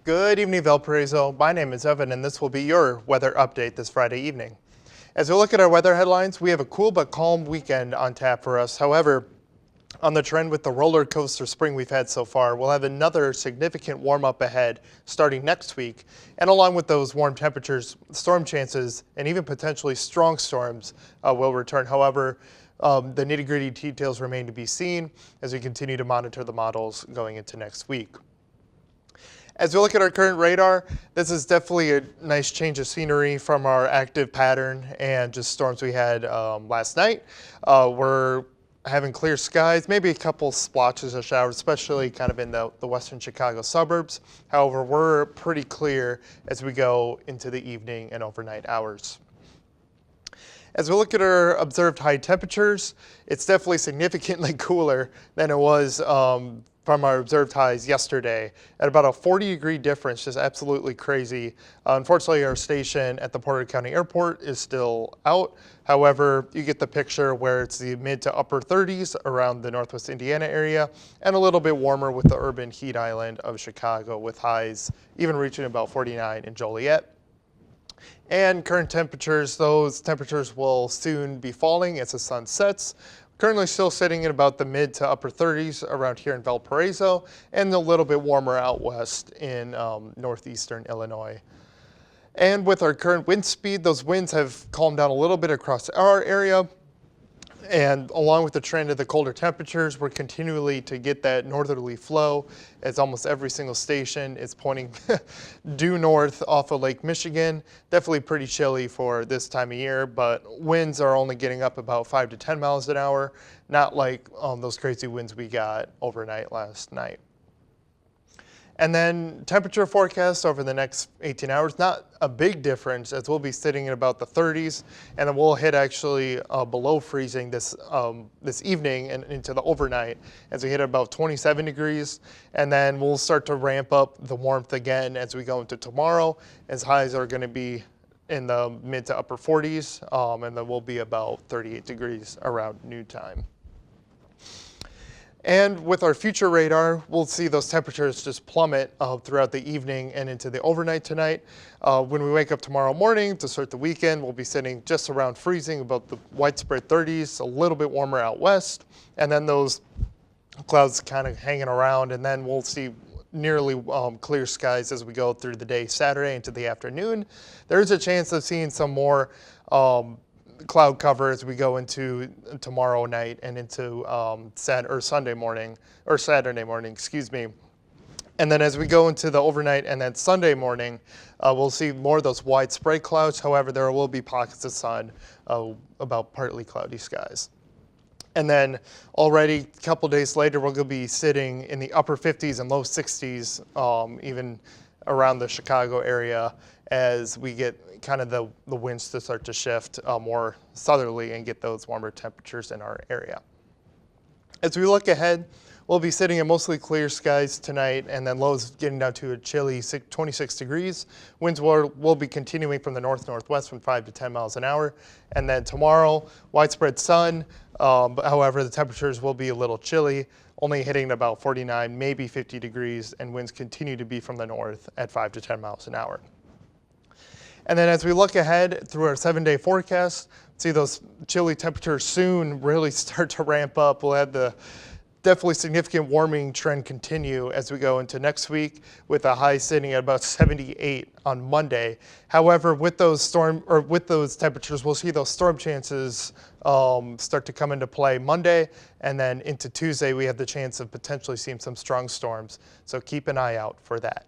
Good evening, Valparaiso. My name is Evan, and this will be your weather update this Friday evening. As we look at our weather headlines, we have a cool but calm weekend on tap for us. However, on the trend with the roller coaster spring we've had so far, we'll have another significant warm up ahead starting next week. And along with those warm temperatures, storm chances and even potentially strong storms will return. However, the nitty-gritty details remain to be seen as we continue to monitor the models going into next week. As we look at our current radar, this is definitely a nice change of scenery from our active pattern and just storms we had last night. We're having clear skies, maybe a couple splotches of showers, especially kind of in the western Chicago suburbs. However, we're pretty clear as we go into the evening and overnight hours. As we look at our observed high temperatures, it's definitely significantly cooler than it was from our observed highs yesterday at about a 40-degree difference, just absolutely crazy. Unfortunately, our station at the Porter County Airport is still out. However, you get the picture where it's the mid to upper 30s around the Northwest Indiana area and a little bit warmer with the urban heat island of Chicago with highs even reaching about 49 in Joliet. And current temperatures, those temperatures will soon be falling as the sun sets. Currently still sitting at about the mid to upper 30s around here in Valparaiso and a little bit warmer out west in northeastern Illinois. And with our current wind speed, those winds have calmed down a little bit across our area. And along with the trend of the colder temperatures, we're continually to get that northerly flow as almost every single station is pointing due north off of Lake Michigan. Definitely pretty chilly for this time of year, but winds are only getting up about 5 to 10 miles an hour, not like those crazy winds we got overnight last night. And then temperature forecast over the next 18 hours, not a big difference as we'll be sitting at about the 30s and then we'll hit actually below freezing this evening and into the overnight as we hit about 27 degrees. And then we'll start to ramp up the warmth again as we go into tomorrow as highs are going to be in the mid to upper 40s and then we'll be about 38 degrees around noon time. And with our future radar, we'll see those temperatures just plummet throughout the evening and into the overnight tonight. When we wake up tomorrow morning to start the weekend, we'll be sitting just around freezing, about the widespread 30s, a little bit warmer out west, and then those clouds kind of hanging around, and then we'll see nearly clear skies as we go through the day Saturday into the afternoon. There's a chance of seeing some more cloud cover as we go into tomorrow night and into Saturday morning, excuse me. And then as we go into the overnight and then Sunday morning, we'll see more of those widespread clouds. However, there will be pockets of sun, about partly cloudy skies. And then already a couple days later, we're going to be sitting in the upper 50s and low 60s, even around the Chicago area as we get kind of the winds to start to shift more southerly and get those warmer temperatures in our area. As we look ahead, we'll be sitting in mostly clear skies tonight and then lows getting down to a chilly 26 degrees. Winds will be continuing from the north-northwest from 5 to 10 miles an hour. And then tomorrow, widespread sun. However, the temperatures will be a little chilly, only hitting about 49, maybe 50 degrees, and winds continue to be from the north at 5 to 10 miles an hour. And then as we look ahead through our 7-day forecast, see those chilly temperatures soon really start to ramp up. We'll have the definitely significant warming trend continue as we go into next week with a high sitting at about 78 on Monday. However, with those temperatures, we'll see those storm chances start to come into play Monday, and then into Tuesday we have the chance of potentially seeing some strong storms. So keep an eye out for that.